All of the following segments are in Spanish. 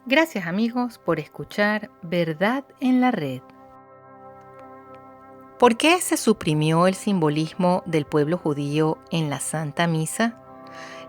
Gracias amigos por escuchar Verdad en la Red. ¿Por qué se suprimió el simbolismo del pueblo judío en la Santa Misa?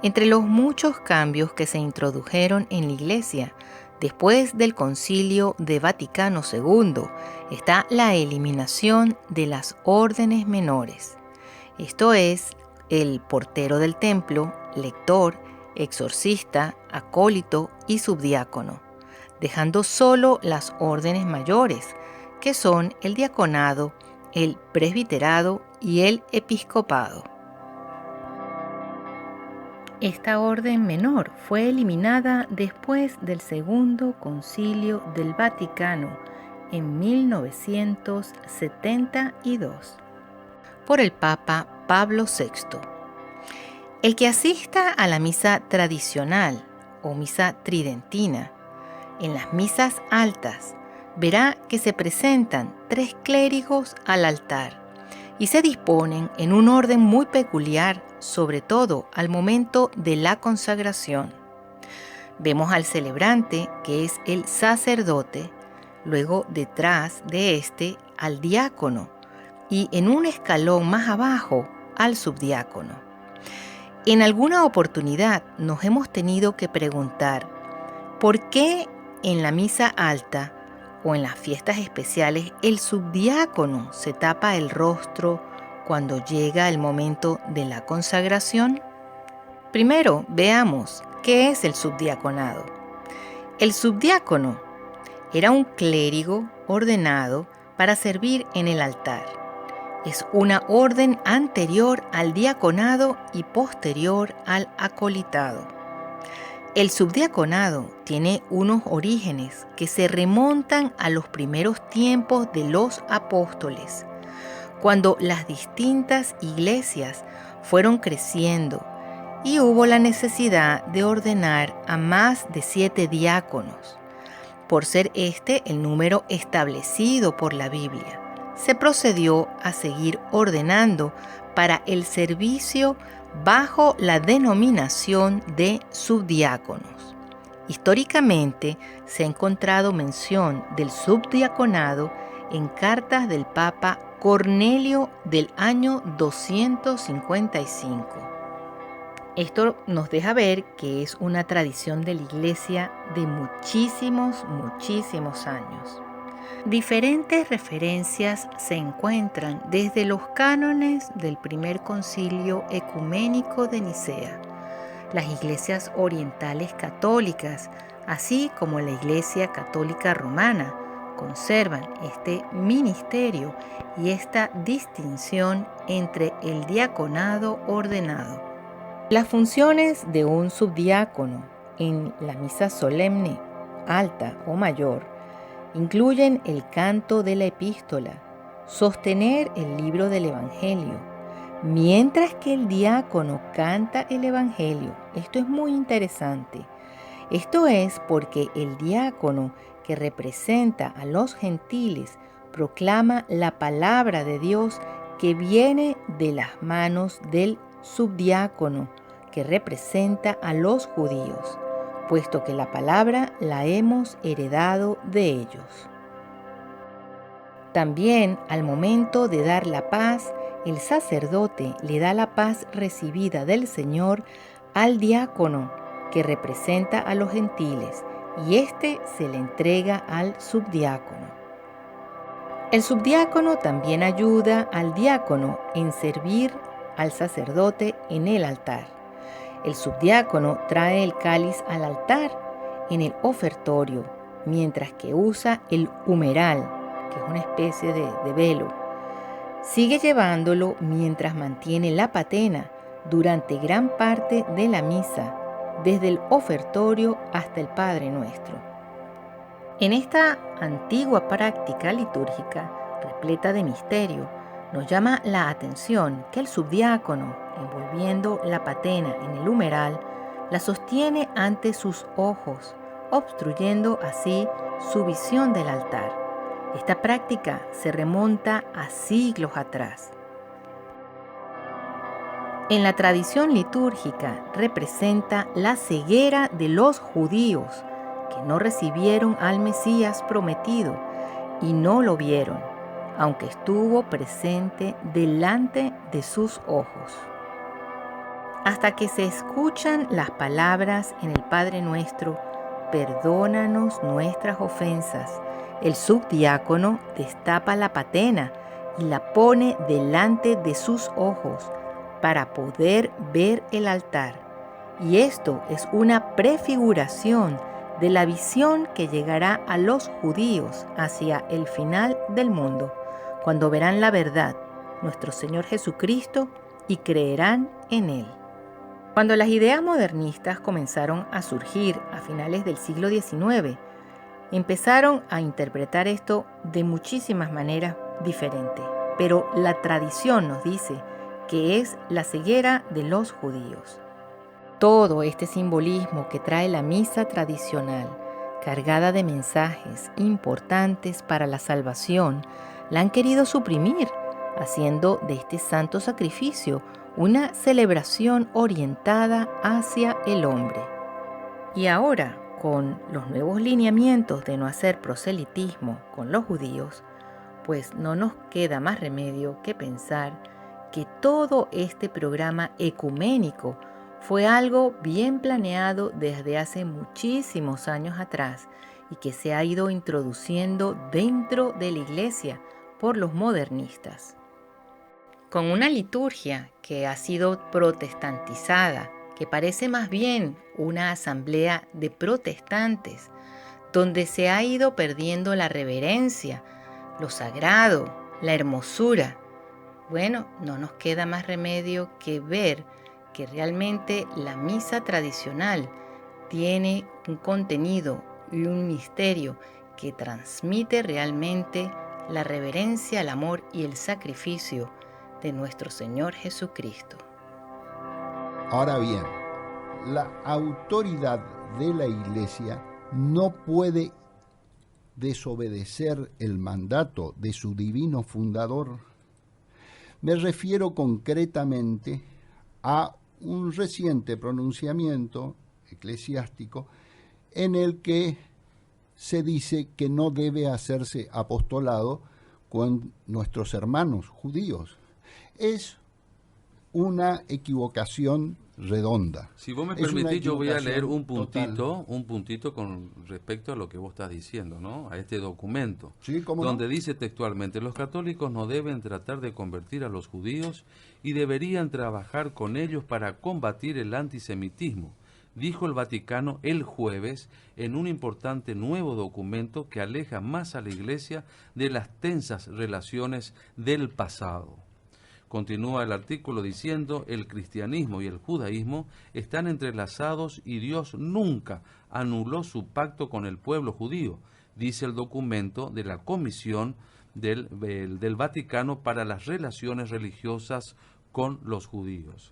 Entre los muchos cambios que se introdujeron en la Iglesia después del Concilio de Vaticano II está la eliminación de las órdenes menores. Esto es, el portero del templo, lector, exorcista, acólito y subdiácono, dejando solo las órdenes mayores, que son el diaconado, el presbiterado y el episcopado. Esta orden menor fue eliminada después del Segundo Concilio del Vaticano en 1972 por el Papa Pablo VI. El que asista a la misa tradicional o misa tridentina, en las misas altas, verá que se presentan 3 clérigos al altar y se disponen en un orden muy peculiar, sobre todo al momento de la consagración. Vemos al celebrante, que es el sacerdote, luego detrás de este al diácono y en un escalón más abajo al subdiácono. En alguna oportunidad nos hemos tenido que preguntar, ¿por qué en la misa alta o en las fiestas especiales el subdiácono se tapa el rostro cuando llega el momento de la consagración? Primero, veamos qué es el subdiaconado. El subdiácono era un clérigo ordenado para servir en el altar. Es una orden anterior al diaconado y posterior al acolitado. El subdiaconado tiene unos orígenes que se remontan a los primeros tiempos de los apóstoles, cuando las distintas iglesias fueron creciendo y hubo la necesidad de ordenar a más de 7 diáconos. Por ser este el número establecido por la Biblia, se procedió a seguir ordenando para el servicio bajo la denominación de subdiáconos. Históricamente se ha encontrado mención del subdiaconado en cartas del Papa Cornelio del año 255. Esto nos deja ver que es una tradición de la Iglesia de muchísimos años. Diferentes referencias se encuentran desde los cánones del primer concilio ecuménico de Nicea, las iglesias orientales católicas, así como la Iglesia Católica Romana, conservan este ministerio y esta distinción entre el diaconado ordenado. Las funciones de un subdiácono en la misa solemne, alta o mayor, incluyen el canto de la epístola, sostener el libro del Evangelio, mientras que el diácono canta el Evangelio. Esto es muy interesante. Esto es porque el diácono, que representa a los gentiles, proclama la palabra de Dios que viene de las manos del subdiácono, que representa a los judíos, puesto que la palabra la hemos heredado de ellos. También, al momento de dar la paz, el sacerdote le da la paz recibida del Señor al diácono, que representa a los gentiles, y éste se le entrega al subdiácono. El subdiácono también ayuda al diácono en servir al sacerdote en el altar. El subdiácono trae el cáliz al altar en el ofertorio, mientras que usa el humeral, que es una especie de velo. Sigue llevándolo mientras mantiene la patena durante gran parte de la misa, desde el ofertorio hasta el Padre Nuestro. En esta antigua práctica litúrgica, repleta de misterio, nos llama la atención que el subdiácono, envolviendo la patena en el humeral, la sostiene ante sus ojos, obstruyendo así su visión del altar. Esta práctica se remonta a siglos atrás. En la tradición litúrgica representa la ceguera de los judíos que no recibieron al Mesías prometido y no lo vieron, aunque estuvo presente delante de sus ojos. Hasta que se escuchan las palabras en el Padre Nuestro, perdónanos nuestras ofensas, el subdiácono destapa la patena y la pone delante de sus ojos para poder ver el altar. Y esto es una prefiguración de la visión que llegará a los judíos hacia el final del mundo, cuando verán la verdad, nuestro Señor Jesucristo, y creerán en Él. Cuando las ideas modernistas comenzaron a surgir a finales del siglo XIX, empezaron a interpretar esto de muchísimas maneras diferentes, pero la tradición nos dice que es la ceguera de los judíos. Todo este simbolismo que trae la misa tradicional, cargada de mensajes importantes para la salvación, la han querido suprimir, haciendo de este santo sacrificio una celebración orientada hacia el hombre. Y ahora, con los nuevos lineamientos de no hacer proselitismo con los judíos, pues no nos queda más remedio que pensar que todo este programa ecuménico fue algo bien planeado desde hace muchísimos años atrás y que se ha ido introduciendo dentro de la Iglesia por los modernistas. Con una liturgia que ha sido protestantizada, que parece más bien una asamblea de protestantes, donde se ha ido perdiendo la reverencia, lo sagrado, la hermosura. Bueno, no nos queda más remedio que ver que realmente la misa tradicional tiene un contenido y un misterio que transmite realmente la reverencia, el amor y el sacrificio de nuestro Señor Jesucristo. Ahora bien, la autoridad de la Iglesia no puede desobedecer el mandato de su divino fundador. Me refiero concretamente a un reciente pronunciamiento eclesiástico en el que se dice que no debe hacerse apostolado con nuestros hermanos judíos. Es una equivocación redonda. Si vos me permitís, yo voy a leer un puntito con respecto a lo que vos estás diciendo, ¿no? A este documento, sí, donde dice textualmente: los católicos no deben tratar de convertir a los judíos y deberían trabajar con ellos para combatir el antisemitismo, dijo el Vaticano el jueves en un importante nuevo documento que aleja más a la Iglesia de las tensas relaciones del pasado. Continúa el artículo diciendo: el cristianismo y el judaísmo están entrelazados y Dios nunca anuló su pacto con el pueblo judío, dice el documento de la Comisión del Vaticano para las Relaciones Religiosas con los Judíos.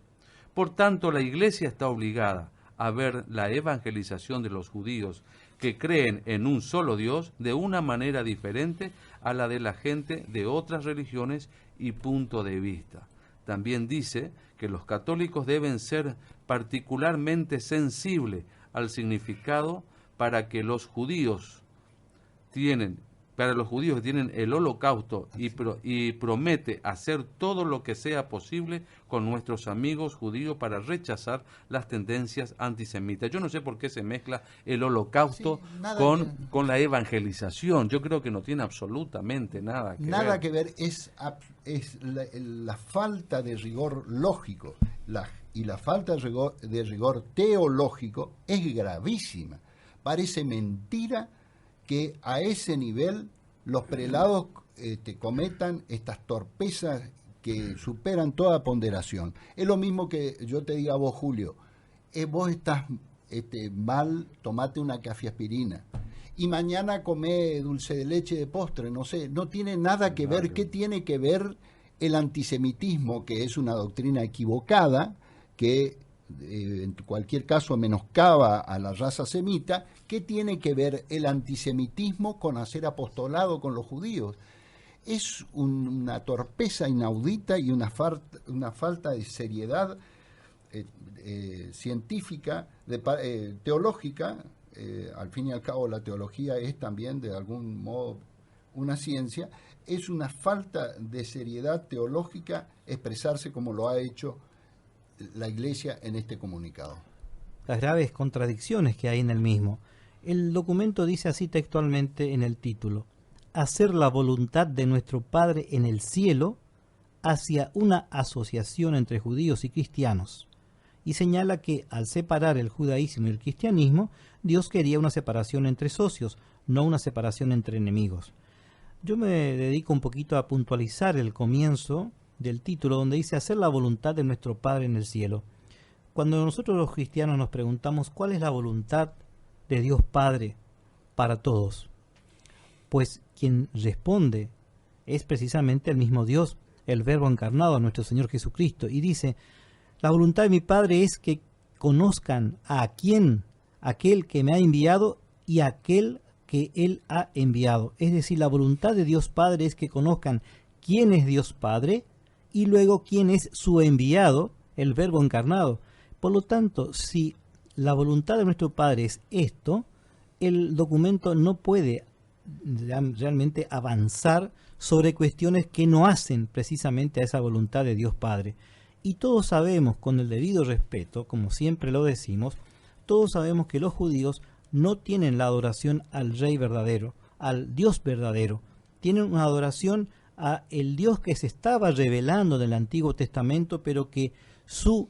Por tanto, la Iglesia está obligada a ver la evangelización de los judíos que creen en un solo Dios de una manera diferente a la de la gente de otras religiones y punto de vista. También dice que los católicos deben ser particularmente sensibles al significado para los judíos que tienen el holocausto y promete hacer todo lo que sea posible con nuestros amigos judíos para rechazar las tendencias antisemitas. Yo no sé por qué se mezcla el holocausto con la evangelización. Yo creo que no tiene absolutamente nada que ver. Nada que ver, es la falta de rigor lógico y la falta de rigor teológico es gravísima. Parece mentira que a ese nivel los prelados cometan estas torpezas que superan toda ponderación. Es lo mismo que yo te diga a vos, Julio, vos estás mal, tomate una cafiaspirina y mañana comé dulce de leche de postre, no sé, no tiene nada que ver. ¿Qué tiene que ver el antisemitismo, que es una doctrina equivocada, que en cualquier caso menoscaba a la raza semita? ¿Qué tiene que ver el antisemitismo con hacer apostolado con los judíos? Es una torpeza inaudita y una falta de seriedad científica, teológica, al fin y al cabo la teología es también de algún modo una ciencia, es una falta de seriedad teológica expresarse como lo ha hecho la Iglesia en este comunicado. Las graves contradicciones que hay en el mismo. El documento dice así textualmente en el título: hacer la voluntad de nuestro Padre en el cielo, hacia una asociación entre judíos y cristianos. Y señala que al separar el judaísmo y el cristianismo, Dios quería una separación entre socios, no una separación entre enemigos. Yo me dedico un poquito a puntualizar el comienzo del título, donde dice hacer la voluntad de nuestro Padre en el cielo. Cuando nosotros los cristianos nos preguntamos cuál es la voluntad de Dios Padre para todos, pues quien responde es precisamente el mismo Dios, el Verbo encarnado, nuestro Señor Jesucristo, y dice: la voluntad de mi Padre es que conozcan a aquel que me ha enviado y a aquel que Él ha enviado. Es decir, la voluntad de Dios Padre es que conozcan quién es Dios Padre y luego quién es su enviado, el Verbo encarnado. Por lo tanto, si la voluntad de nuestro Padre es esto, el documento no puede realmente avanzar sobre cuestiones que no hacen precisamente a esa voluntad de Dios Padre. Y todos sabemos, con el debido respeto, como siempre lo decimos, todos sabemos que los judíos no tienen la adoración al Rey verdadero, al Dios verdadero. Tienen una adoración a el Dios que se estaba revelando en el Antiguo Testamento, pero que su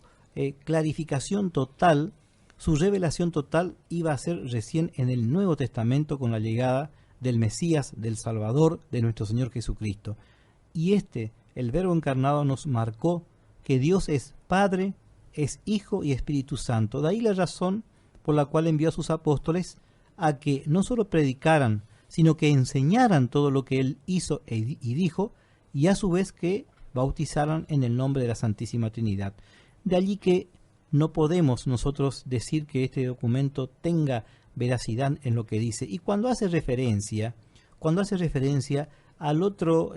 clarificación total, su revelación total iba a ser recién en el Nuevo Testamento con la llegada del Mesías, del Salvador, de nuestro Señor Jesucristo. Y el Verbo encarnado, nos marcó que Dios es Padre, es Hijo y Espíritu Santo. De ahí la razón por la cual envió a sus apóstoles a que no solo predicaran, sino que enseñaran todo lo que Él hizo y dijo, y a su vez que bautizaran en el nombre de la Santísima Trinidad. De allí que no podemos nosotros decir que este documento tenga veracidad en lo que dice. Y cuando hace referencia al otro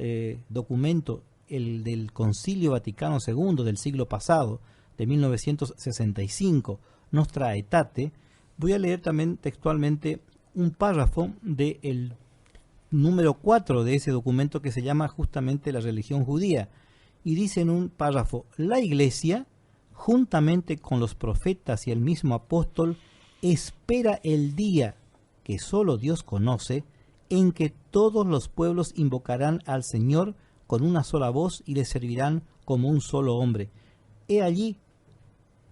documento, el del Concilio Vaticano II del siglo pasado, de 1965, Nostra Aetate, voy a leer también textualmente un párrafo del número 4 de ese documento, que se llama justamente la religión judía, y dice en un párrafo: la Iglesia, juntamente con los profetas y el mismo apóstol, espera el día que solo Dios conoce, en que todos los pueblos invocarán al Señor con una sola voz y le servirán como un solo hombre. He allí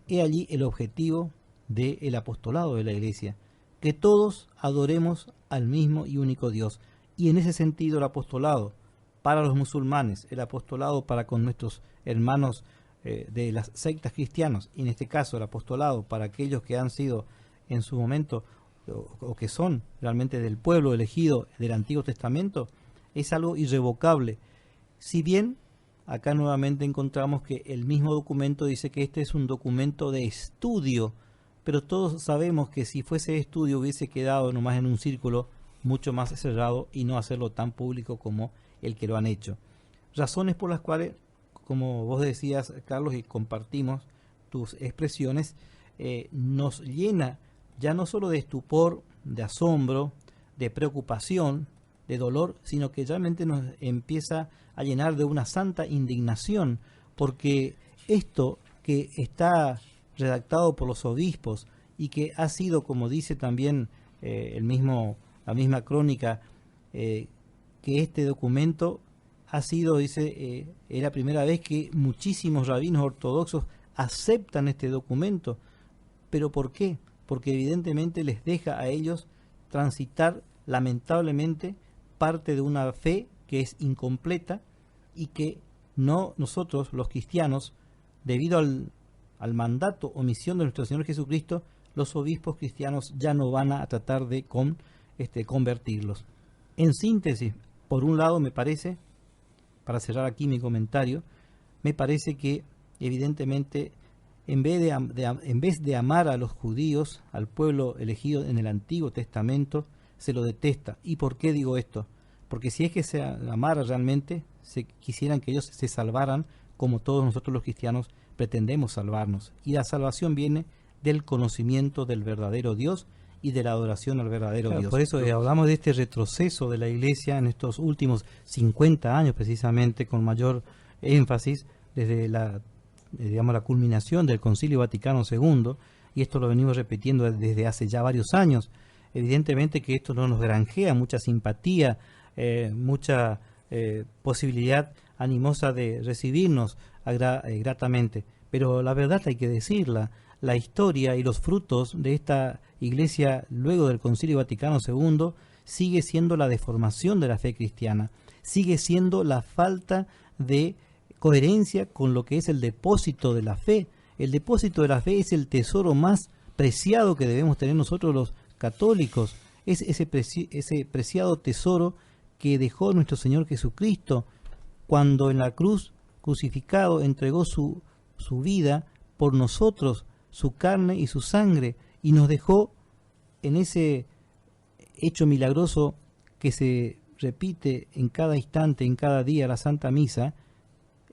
el objetivo del apostolado de la Iglesia, que todos adoremos al mismo y único Dios. Y en ese sentido el apostolado para los musulmanes, el apostolado para con nuestros hermanos de las sectas cristianas, y en este caso el apostolado para aquellos que han sido en su momento o que son realmente del pueblo elegido del Antiguo Testamento, es algo irrevocable. Si bien acá nuevamente encontramos que el mismo documento dice que este es un documento de estudio, pero todos sabemos que si fuese estudio hubiese quedado nomás en un círculo mucho más cerrado y no hacerlo tan público como el que lo han hecho. Razones por las cuales, como vos decías, Carlos, y compartimos tus expresiones, nos llena ya no solo de estupor, de asombro, de preocupación, de dolor, sino que realmente nos empieza a llenar de una santa indignación, porque esto que está redactado por los obispos y que ha sido, como dice también la misma crónica, que este documento ha sido, dice, es la primera vez que muchísimos rabinos ortodoxos aceptan este documento. ¿Pero por qué? Porque evidentemente les deja a ellos transitar, lamentablemente, parte de una fe que es incompleta y que nosotros, los cristianos, debido al mandato o misión de nuestro Señor Jesucristo, los obispos cristianos ya no van a tratar de convertirlos. En síntesis, por un lado me parece, para cerrar aquí mi comentario, me parece que evidentemente en vez de amar a los judíos, al pueblo elegido en el Antiguo Testamento, se lo detesta. ¿Y por qué digo esto? Porque si es que se amara realmente, quisieran que ellos se salvaran como todos nosotros los cristianos pretendemos salvarnos. Y la salvación viene del conocimiento del verdadero Dios y de la adoración al verdadero Claro, Dios. por eso hablamos de este retroceso de la Iglesia en estos últimos 50 años, precisamente, con mayor énfasis, desde la culminación del Concilio Vaticano II, y esto lo venimos repitiendo desde hace ya varios años. Evidentemente que esto no nos granjea mucha simpatía, mucha posibilidad animosa de recibirnos gratamente, pero la verdad hay que decirla. La historia y los frutos de esta Iglesia luego del Concilio Vaticano II sigue siendo la deformación de la fe cristiana, sigue siendo la falta de coherencia con lo que es el depósito de la fe. El depósito de la fe es el tesoro más preciado que debemos tener nosotros los católicos, es ese preciado tesoro que dejó nuestro Señor Jesucristo cuando en la cruz, crucificado, entregó su vida por nosotros, su carne y su sangre, y nos dejó en ese hecho milagroso que se repite en cada instante, en cada día, la Santa Misa,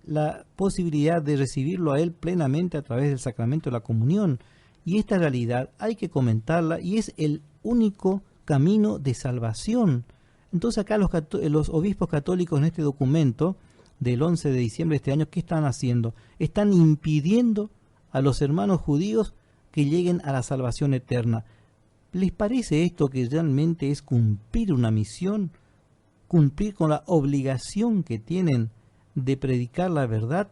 la posibilidad de recibirlo a Él plenamente a través del sacramento de la comunión. Y esta realidad hay que comentarla, y es el único camino de salvación. Entonces acá los obispos católicos en este documento del 11 de diciembre de este año, ¿qué están haciendo? Están impidiendo a los hermanos judíos que lleguen a la salvación eterna. ¿Les parece esto que realmente es cumplir una misión? Cumplir con la obligación que tienen de predicar la verdad,